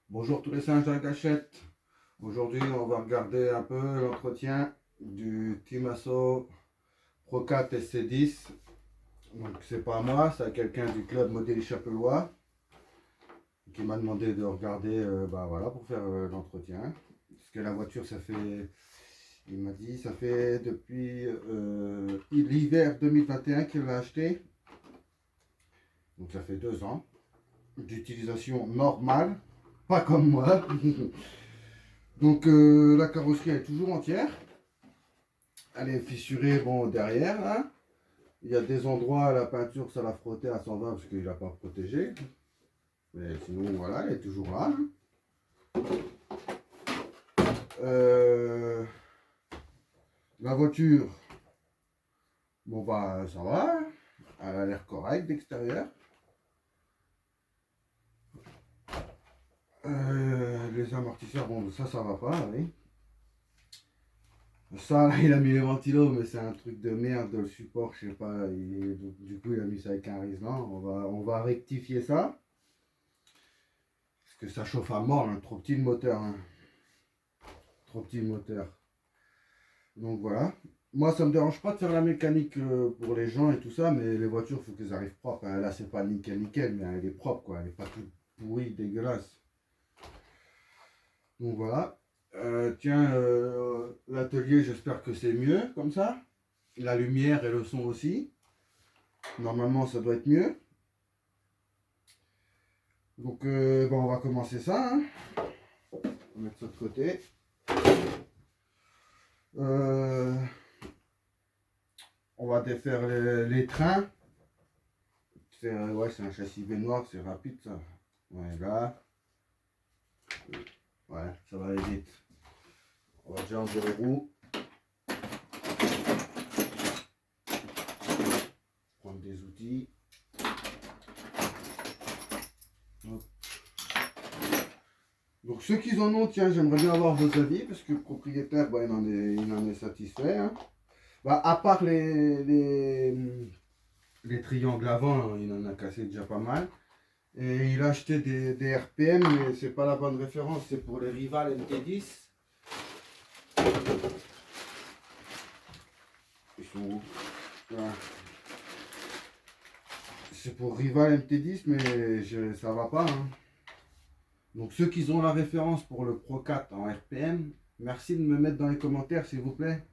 Bonjour tous les singes de la gâchette. Aujourd'hui, on va regarder un peu l'entretien du Timasso Pro 4 SC10. Donc, c'est pas moi, c'est quelqu'un du club Modèle Chapellois qui m'a demandé de regarder voilà, pour faire l'entretien. Parce que la voiture, il m'a dit, ça fait depuis l'hiver 2021 qu'il l'a acheté. Donc, ça fait 2 ans d'utilisation normale, pas comme moi. Donc, la carrosserie est toujours entière. Elle est fissurée, bon, derrière, là. Il y a des endroits, la peinture, ça l'a frotté, elle s'en va parce qu'il n'a pas protégé. Mais sinon, voilà, elle est toujours là. Euh, la voiture, bon, bah, ça va. Elle a l'air correcte d'extérieur. Les amortisseurs, bon, ça va pas, oui. Ça, là, il a mis les ventilos, mais c'est un truc de merde, le support, je sais pas. Du coup, il a mis ça avec un riselant. On va rectifier ça. Parce que ça chauffe à mort, hein, trop petit le moteur. Hein. Trop petit le moteur. Donc voilà. Moi, ça me dérange pas de faire la mécanique pour les gens et tout ça, mais les voitures, il faut qu'elles arrivent propres. Hein. Là, c'est pas nickel, nickel, mais elle est propre, quoi. Elle est pas toute pourrie, dégueulasse. Donc voilà. Tiens, l'atelier, j'espère que c'est mieux comme ça. La lumière et le son aussi. Normalement, ça doit être mieux. Donc, bon, on va commencer ça. Hein. On va mettre ça de côté. Euh, on va défaire les trains. Ouais, c'est un châssis baignoire, c'est rapide ça. Ouais, là. Ouais, ça va aller vite. On va déjà enlever les roues. Prendre des outils. Hop. Donc ceux qui en ont, tiens, j'aimerais bien avoir vos avis, parce que le propriétaire, bah, il en est satisfait. Hein. Bah, à part les triangles avant, hein, il en a cassé déjà pas mal. Et il a acheté des RPM, mais c'est pas la bonne référence, c'est pour les Rival MT10. Ils sont où? Voilà. C'est pour Rival MT10, mais ça va pas. Hein. Donc ceux qui ont la référence pour le Pro 4 en RPM, merci de me mettre dans les commentaires s'il vous plaît.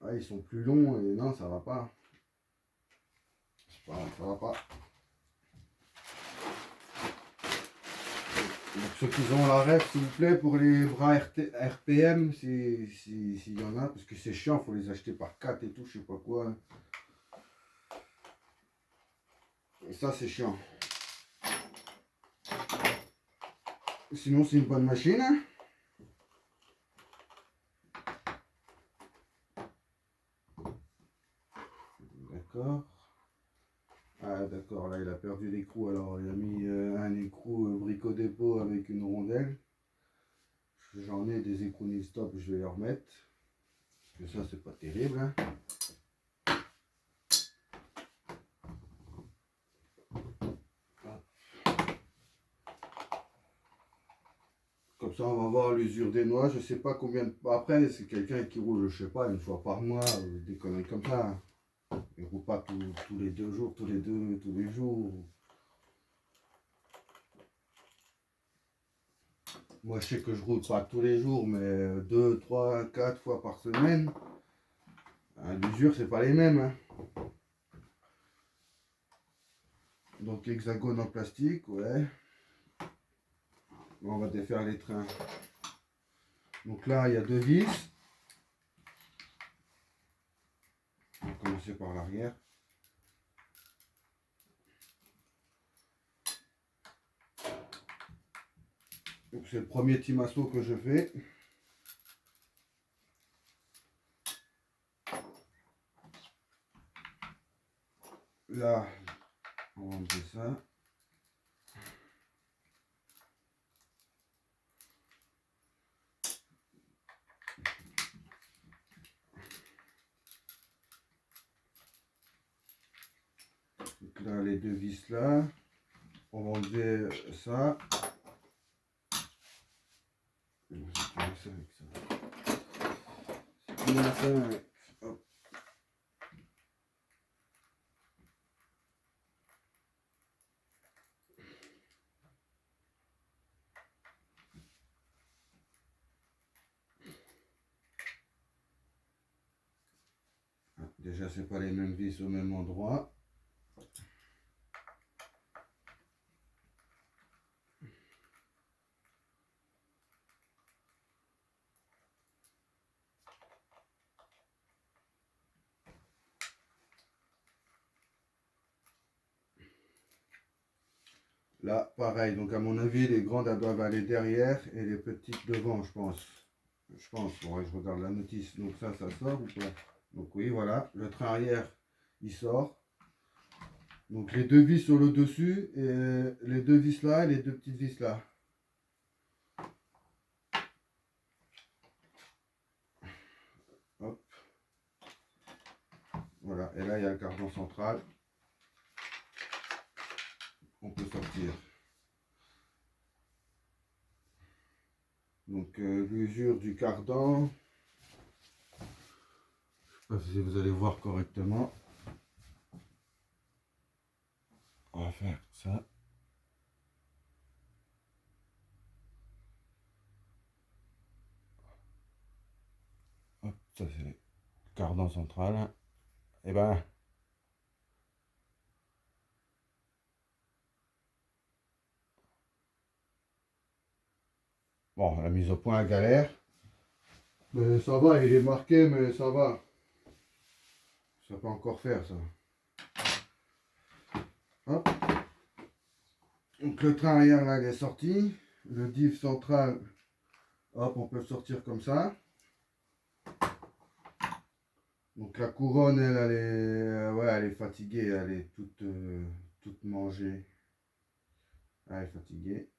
Ah, ils sont plus longs et non, ça va pas. Ça va pas. Donc ceux qui ont la ref, s'il vous plaît, pour les bras RPM, s'il y en a, parce que c'est chiant, il faut les acheter par 4 et tout, je sais pas quoi. Et ça, c'est chiant. Sinon, c'est une bonne machine. Hein. D'accord. Ah, d'accord, là, il a perdu l'écrou, alors il a mis un écrou Brico Dépôt avec une rondelle. J'en ai des écrous stop, je vais les remettre. Parce que ça, c'est pas terrible. Hein. Comme ça, on va voir l'usure des noix. Je sais pas combien de... Après, c'est quelqu'un qui roule, je sais pas, une fois par mois, des conneries comme ça. Il roule pas tous les 2 jours, tous les jours. Moi, je sais que je roule pas tous les jours, mais 2, 3, 4 fois par semaine. L'usure, c'est pas les mêmes. Hein. Donc, hexagone en plastique, ouais. On va défaire les trains. Donc là, il y a 2 vis. On va commencer par l'arrière. Donc c'est le premier Timasso que je fais. Là, on va enlever ça. Donc là, les deux vis là. On va enlever ça. Hop. Déjà, c'est pas les mêmes vis au même endroit. Là, pareil. Donc, à mon avis, les grandes, elles doivent aller derrière et les petites devant, je pense. Je pense. Bon, je regarde la notice. Donc, ça sort ou pas? Donc, oui, voilà. Le train arrière, il sort. Donc, les deux vis sur le dessus et les deux vis là et les deux petites vis là. Hop. Voilà. Et là, il y a le cardan central. On peut sortir. Donc l'usure du cardan, je ne sais pas si vous allez voir correctement. On va faire ça. Hop, ça c'est le cardan central. Et ben, bon, la mise au point à galère. Mais ça va, il est marqué, mais ça va. Ça peut encore faire ça. Hop. Donc le train arrière là, il est sorti. Le diff central, hop, on peut le sortir comme ça. Donc la couronne, elle est, ouais, elle est fatiguée, elle est toute mangée. Elle est fatiguée.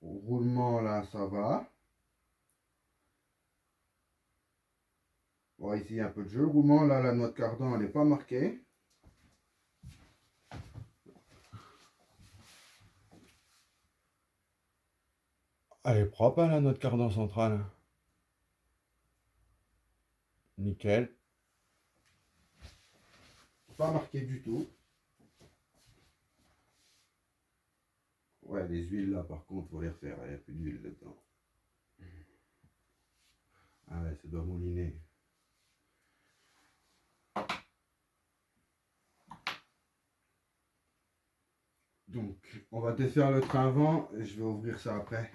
Au roulement là, ça va. Bon, ici, il y a un peu de jeu. Le roulement, là, la noix de cardan, elle n'est pas marquée. Elle est propre, hein, la noix de cardan centrale. Nickel. Pas marqué du tout. Ouais, les huiles, là, par contre, faut les refaire. Il n'y a plus d'huile dedans. Ah ouais, ça doit mouliner. Donc, on va défaire le train avant et je vais ouvrir ça après.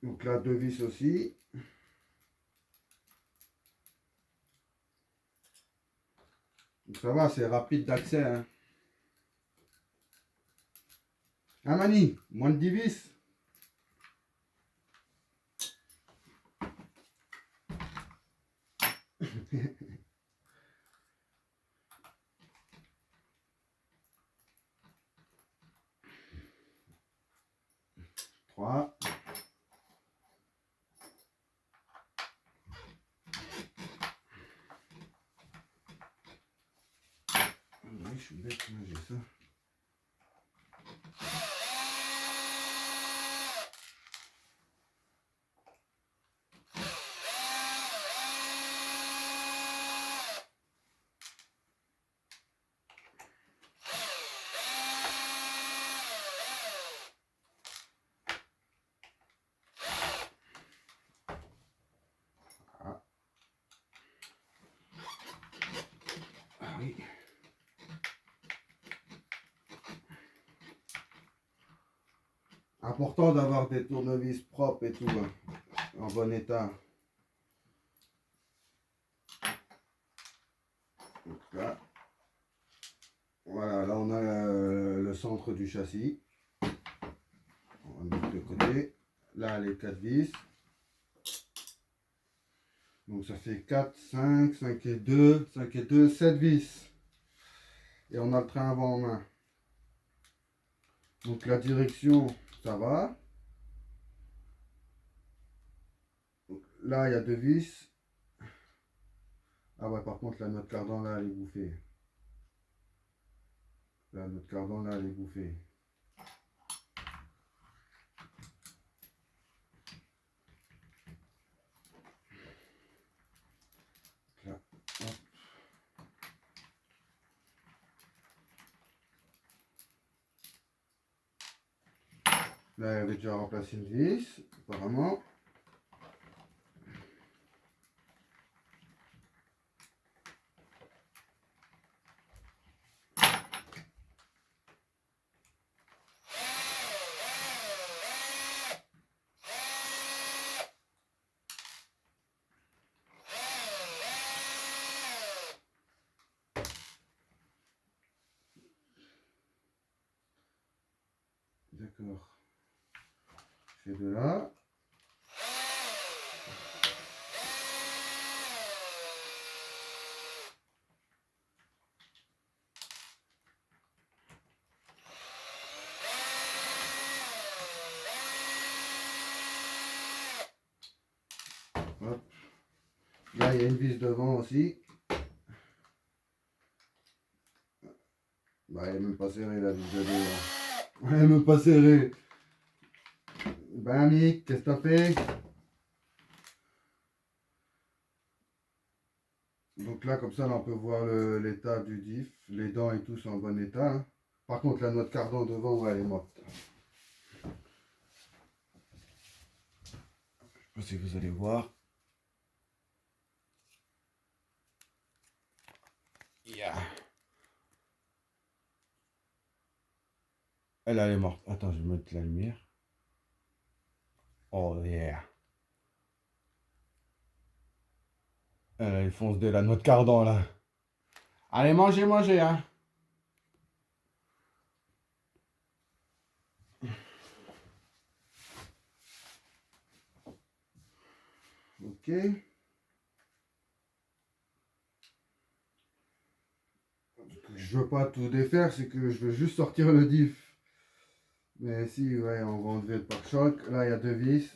Donc là, deux vis aussi. Donc ça va, c'est rapide d'accès. Hein. Ah Mani, moins de 10 vis. Trois. Oui, je suis bête, j'ai ça. Ah oui. Important d'avoir des tournevis propres et tout, hein, en bon état. Donc là, voilà, là on a le centre du châssis. On va mettre de côté. Là les 4 vis. Donc ça fait 4, 5, 5 et 2, 5 et 2, 7 vis. Et on a le train avant en main. Donc la direction, ça va. Donc, là il y a 2 vis. Ah ouais, par contre, la note cardan là, elle est bouffée. La note cardan là, elle est bouffée. Là, hop. Là, elle avait déjà remplacé une vis, apparemment. D'accord. Je fais de là. Hop. Là, il y a une vis devant aussi. Bah, elle est même pas serrée la vis de devant. Elle est même pas serrée. Ben, Mick, qu'est-ce que t'as fait? Donc là, comme ça, là, on peut voir l'état du diff. Les dents et tout sont en bon état, hein. Par contre, la noix de cardan devant, ouais, elle est morte. Je sais pas si vous allez voir. Yeah. Elle est morte. Attends, je vais mettre la lumière. Oh yeah. Elle fonce de la noix de cardan là. Allez, mangez, mangez, hein. Ok. Je veux pas tout défaire, c'est que je veux juste sortir le diff. Mais si, ouais, on va enlever le pare-choc. Là, il y a deux vis.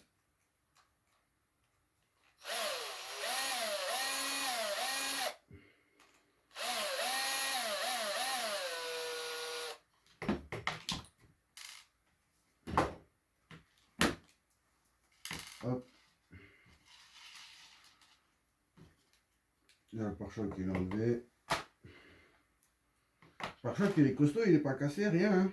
Hop. Là, le pare-choc, il est enlevé. Le pare-choc, il est costaud, il est pas cassé, rien, hein.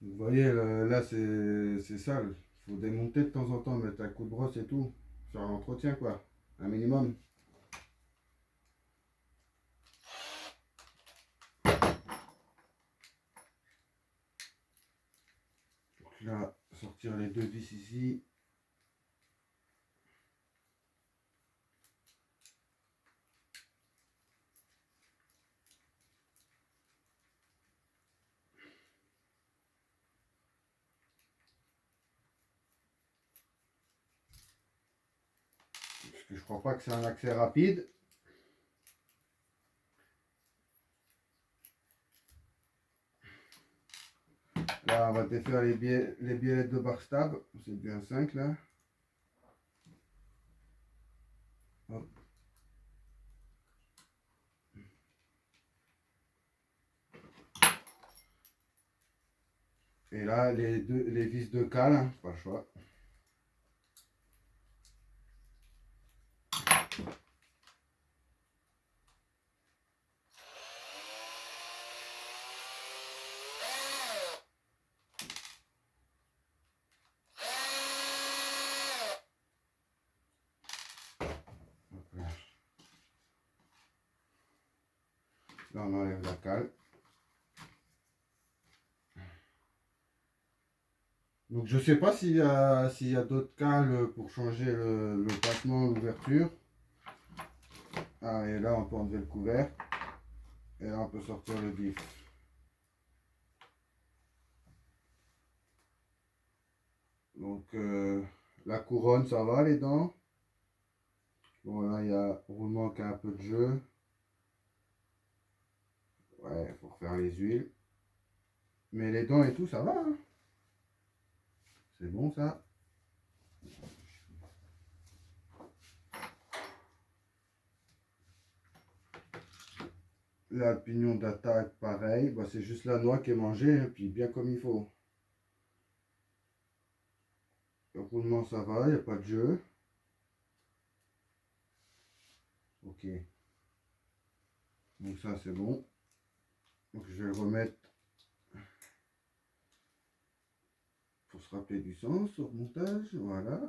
Vous voyez, là, c'est sale. Il faut démonter de temps en temps, mettre un coup de brosse et tout. Faire l'entretien, quoi. Un minimum. Donc là, sortir les deux vis ici. Parce que je crois pas que c'est un accès rapide. Là, on va défaire les biellettes de backstab. C'est bien 5 là. Hop. Et là, les vis de cale, hein, pas le choix. Hop là. Là, on enlève la cale. Donc je sais pas s'il y a d'autres cales pour changer le passement, l'ouverture. Ah, et là, on peut enlever le couvercle. Et là, on peut sortir le diff. Donc, la couronne, ça va, les dents. Bon, là, il manque un peu de jeu. Ouais, il faut refaire les huiles. Mais les dents et tout, ça va, hein. C'est bon ça. Là, le pignon d'attaque, pareil. Bah, c'est juste la noix qui est mangée, hein, puis bien comme il faut. Le roulement, ça va, il n'y a pas de jeu. Ok. Donc ça, c'est bon. Donc je vais le remettre pour se rappeler du sens au montage. Voilà.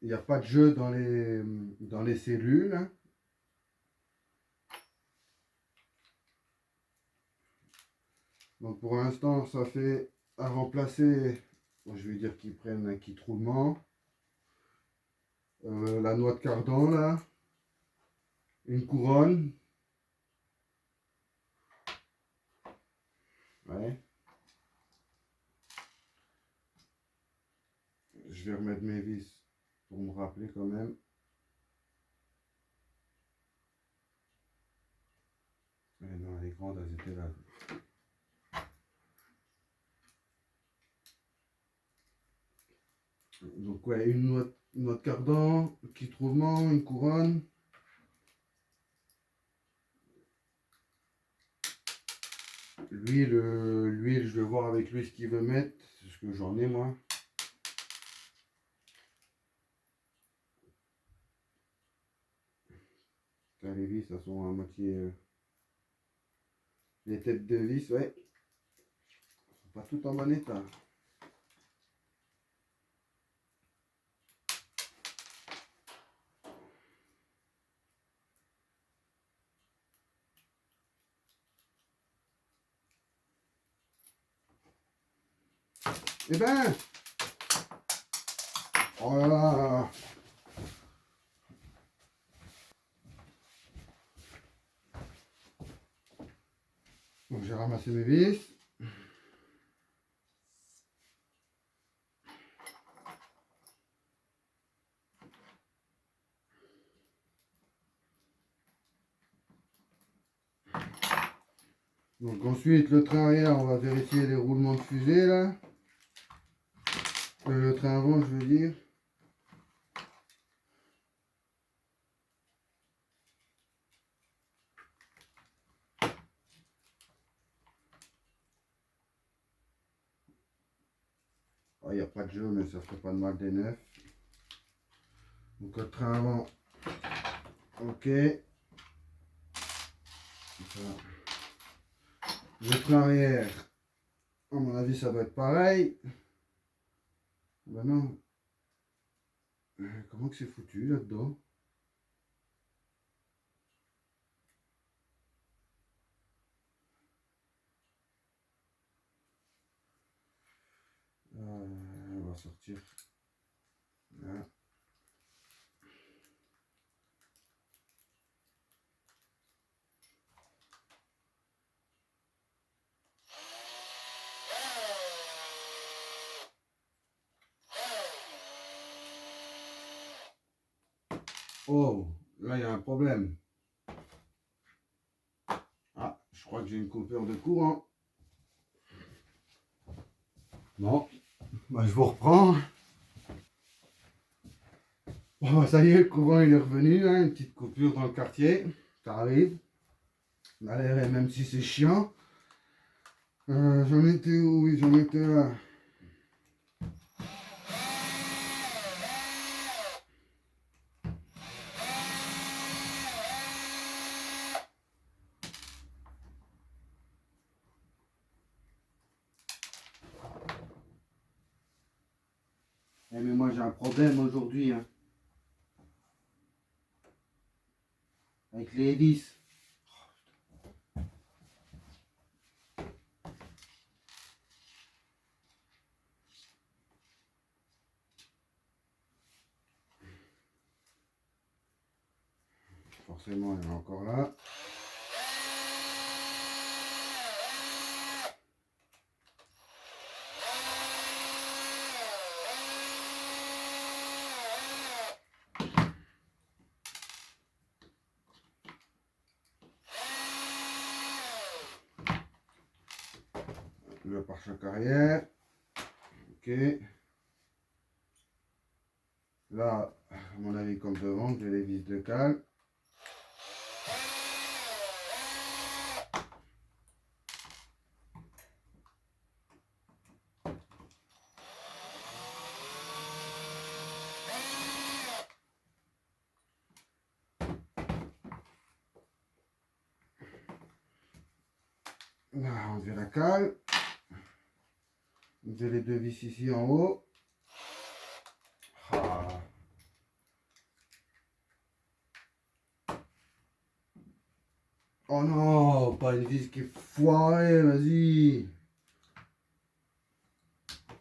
Il n'y a pas de jeu dans les cellules, hein. Donc pour l'instant, ça fait à remplacer, bon, je vais dire qu'ils prennent un kit roulement, la noix de cardan là, une couronne, ouais. Je vais remettre mes vis pour me rappeler quand même. Mais non, les grandes, elles étaient là. Donc ouais, une noix de cardan, un kit roulement, une couronne. L'huile, je vais voir avec lui ce qu'il veut mettre, c'est ce que j'en ai moi. Là, les vis, elles sont à moitié. Les têtes de vis, ouais, sont pas toutes en bon état. Eh ben, oh là là. Donc j'ai ramassé mes vis. Donc ensuite, le train arrière, on va vérifier les roulements de fusée là. Le train avant, je veux dire. Il n'y a pas de jeu, mais ça ferait pas de mal des neufs. Donc le train avant, ok. Le train arrière, à mon avis, ça doit être pareil. Ben non. Comment que c'est foutu là-dedans? On va sortir. Là. Oh, là il y a un problème. Ah, je crois que j'ai une coupure de courant. Bon, bah, je vous reprends. Bon, ça y est, le courant il est revenu, hein, une petite coupure dans le quartier, ça arrive. Allez, même si c'est chiant. J'en étais où? Oui, j'en étais là. Eh, mais moi j'ai un problème aujourd'hui, hein, avec les hélices. Forcément, il y en a encore là. le pare-choc arrière. Ok. Là, à mon avis, comme devant, j'ai les vis de cale. Là, on enlever la cale. J'ai les deux vis ici en haut. Ah. Oh non, pas une vis qui est foirée, vas-y.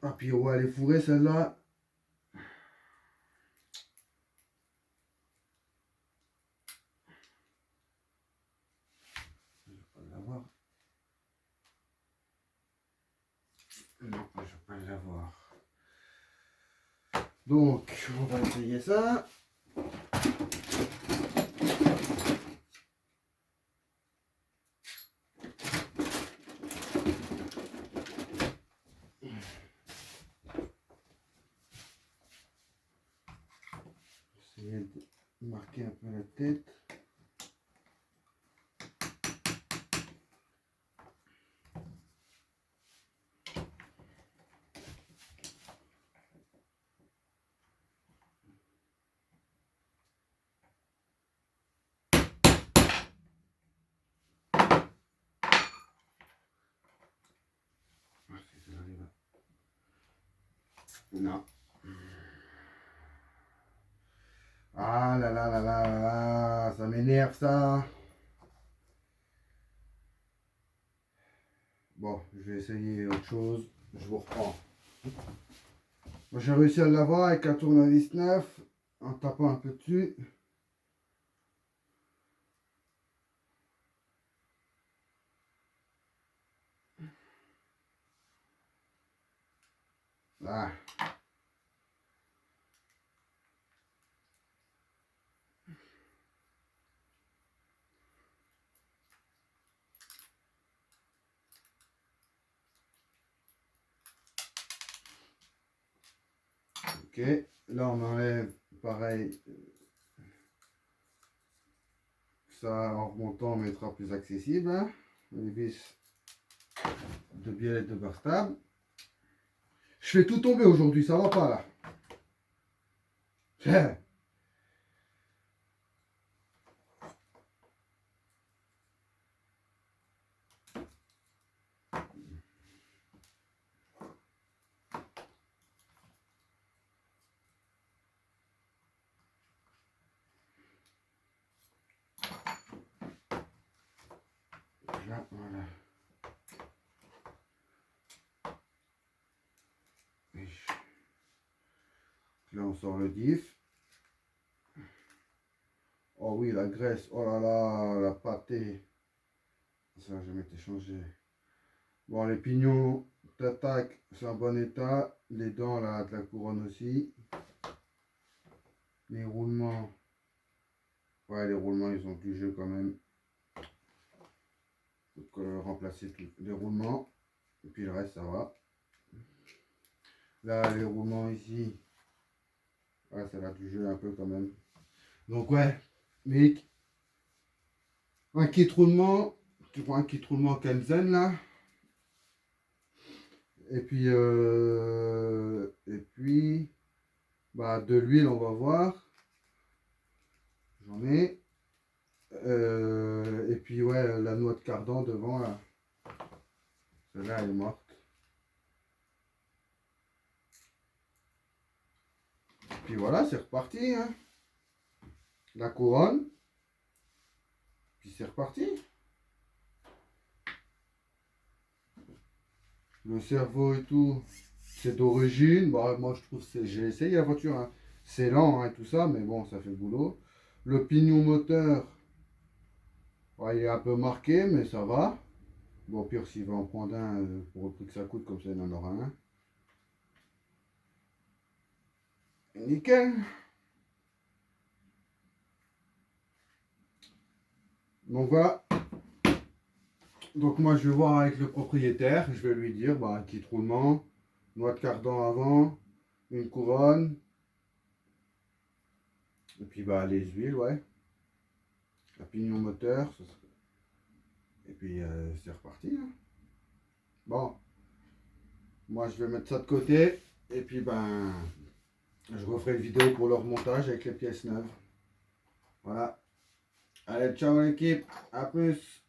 Ah, puis ouais, elle est fourrée celle-là. Je vais pas l'avoir. Non, je vais pas l'avoir. Donc, on va essayer ça. Essayer de marquer un peu la tête. Non. Ah là là là là là là, ça m'énerve ça. Bon, je vais essayer autre chose. Je vous reprends. Moi, j'ai réussi à l'avoir avec un tournevis neuf, en tapant un peu dessus. Là. Ok, là on enlève pareil. Ça en remontant on mettra plus accessible. Hein. Les vis de biellette de barre stable. Je fais tout tomber aujourd'hui, ça va pas là. Tiens. Là, voilà. Là on sort le diff. Oh oui, la graisse, oh là là, la pâtée. Ça n'a jamais été changé. Bon, les pignons d'attaque, c'est en bon état. Les dents là, de la couronne aussi. Les roulements. Ouais, les roulements, ils ont du jeu quand même. Donc, remplacer tous les roulements. Et puis le reste, ça va. Là, les roulements ici. Ouais, ça a du jeu un peu quand même. Donc, ouais, Mick. Un kit roulement. Tu prends un kit roulement Kenzen là. Et puis, bah, de l'huile, on va voir. J'en ai. Et puis, ouais, la noix de cardan devant là. Celle-là, elle est morte. Puis voilà, c'est reparti. Hein. La couronne. Puis c'est reparti. Le cerveau et tout, c'est d'origine. Bah, moi, je trouve que j'ai essayé la voiture. Hein. C'est lent hein, et tout ça, mais bon, ça fait le boulot. Le pignon moteur, ouais, il est un peu marqué, mais ça va. Bon, au pire, s'il va en prendre un, pour le prix que ça coûte, comme ça, il en aura un. Nickel. Donc voilà. Donc moi je vais voir avec le propriétaire, je vais lui dire bah, kit roulement, noix de cardan avant, une couronne, et puis bah les huiles, ouais, un pignon moteur, et puis c'est reparti. Hein. Bon, moi je vais mettre ça de côté, et puis ben je referai une vidéo pour le remontage avec les pièces neuves. Voilà. Allez, ciao l'équipe, à plus.